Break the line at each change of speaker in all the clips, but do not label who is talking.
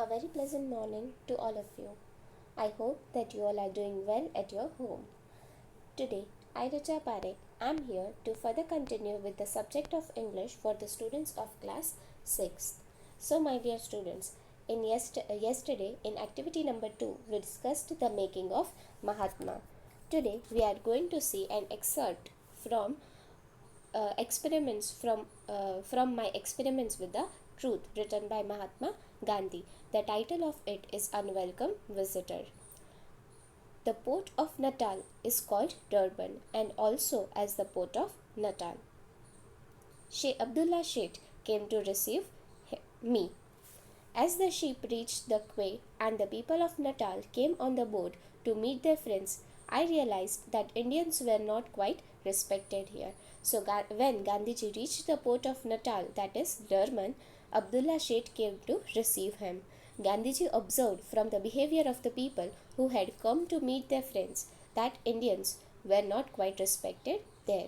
A very pleasant morning to all of you. I hope that you all are doing well at your home. Today, I, Richa Parekh, am here to further continue with the subject of English for the students of class 6th. So, my dear students, yesterday in activity number 2, we discussed the making of Mahatma. Today, we are going to see an excerpt from experiments from my experiments with the truth written by Mahatma Gandhi. The title of it is Unwelcome Visitor. The port of Natal is called Durban and also as the port of Natal. Sheikh Abdullah Sheikh came to receive me. As the ship reached the quay and the people of Natal came on the boat to meet their friends, I realized that Indians were not quite respected here. So when Gandhiji reached the port of Natal, that is Durban, Abdullah Sheikh came to receive him. Gandhiji observed from the behavior of the people who had come to meet their friends that Indians were not quite respected there.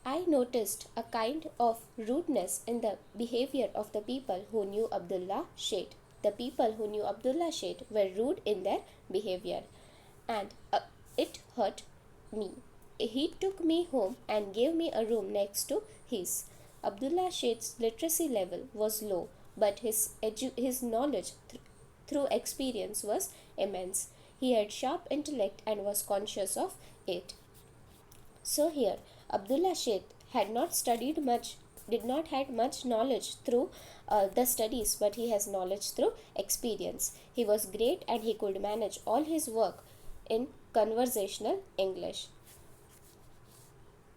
I noticed a kind of rudeness in the behavior of the people who knew Abdullah Sheikh. The people who knew Abdullah Sheikh were rude in their behavior, and it hurt me. He took me home and gave me a room next to his. Abdullah Sheikh's literacy level was low, but his knowledge through experience was immense. He had sharp intellect and was conscious of it. So here, Abdullah Sheikh had not studied much, did not had much knowledge through the studies, but he has knowledge through experience. He was great and he could manage all his work in conversational English.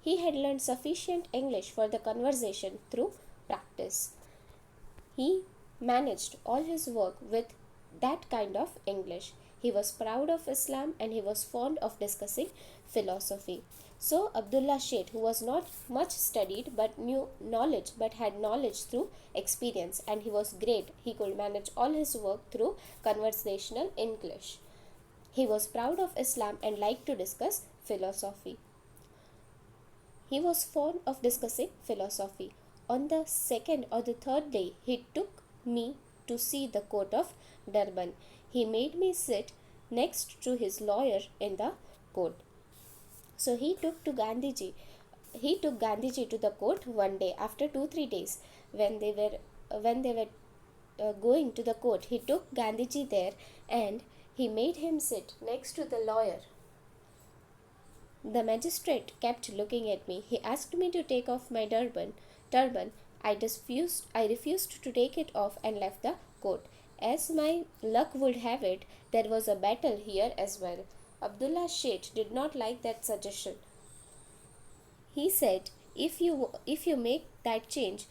He had learned sufficient English for the conversation through practice. He managed all his work with that kind of English. He was proud of Islam and he was fond of discussing philosophy. So Abdullah Sheikh, who was not much studied but knew knowledge but had knowledge through experience, and he was great. He could manage all his work through conversational English. He was proud of Islam and liked to discuss philosophy. He was fond of discussing philosophy. On the second or the third day, he took me to see the court of Durban. He made me sit next to his lawyer in the court. So he took Gandhiji to the court one day after 2-3 days when they were going to the court. He took Gandhiji there and he made him sit next to the lawyer. The magistrate kept looking at me. He asked me to take off my turban. I refused to take it off and left the court. As my luck would have it, there was a battle here as well. Abdullah Sheikh did not like that suggestion. He said, if you make that change,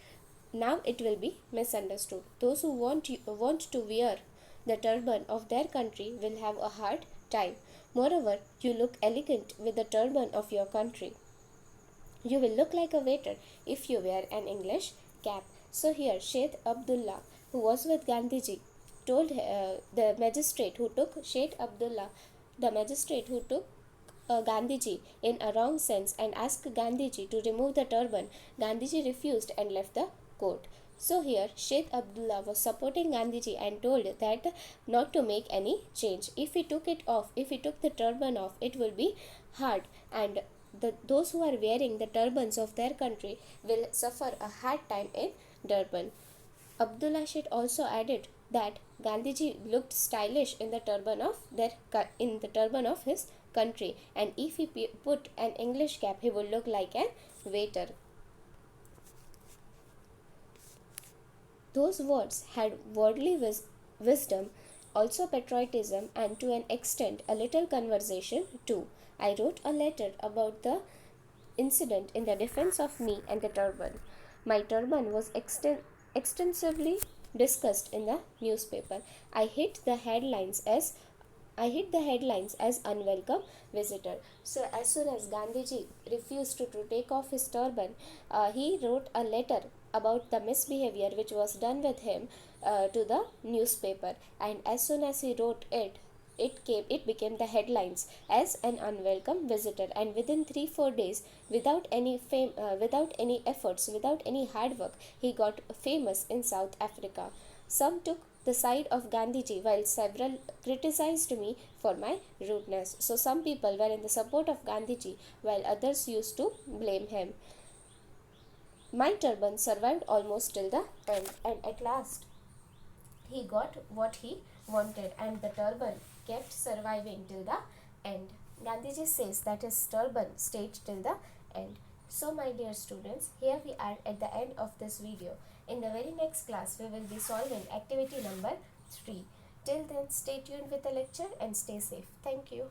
now it will be misunderstood. Those who want to wear the turban of their country will have a hard time. Moreover, you look elegant with the turban of your country. You will look like a waiter if you wear an English cap. So here, Sheikh Abdullah, who was with Gandhiji, told the magistrate who took Gandhiji in a wrong sense and asked Gandhiji to remove the turban. Gandhiji refused and left the court. So here Sheikh Abdullah was supporting Gandhiji and told that not to make any change. If he took the turban off, it will be hard, and those who are wearing the turbans of their country will suffer a hard time in Durban. Abdullah Sheikh also added that Gandhiji looked stylish in the turban of his country, and if he put an English cap, he would look like a waiter. Those words had worldly wisdom, also patriotism, and to an extent a little conversation too. I wrote a letter about the incident in the defense of me and the turban. My turban was extensively discussed in the newspaper. I hit the headlines as unwelcome visitor. So as soon as Gandhiji refused to take off his turban, he wrote a letter about the misbehavior which was done with him to the newspaper, and as soon as he wrote it became the headlines as an unwelcome visitor, and within 3-4 days, without any efforts, without any hard work, he got famous in South Africa. Some took the side of Gandhiji while several criticized me for my rudeness. So some people were in the support of Gandhiji while others used to blame him. My turban survived almost till the end, and at last he got what he wanted, and the turban kept surviving till the end. Gandhiji says that his turban stayed till the end. So, my dear students, here we are at the end of this video. In the very next class, we will be solving activity number 3. Till then, stay tuned with the lecture and stay safe. Thank you.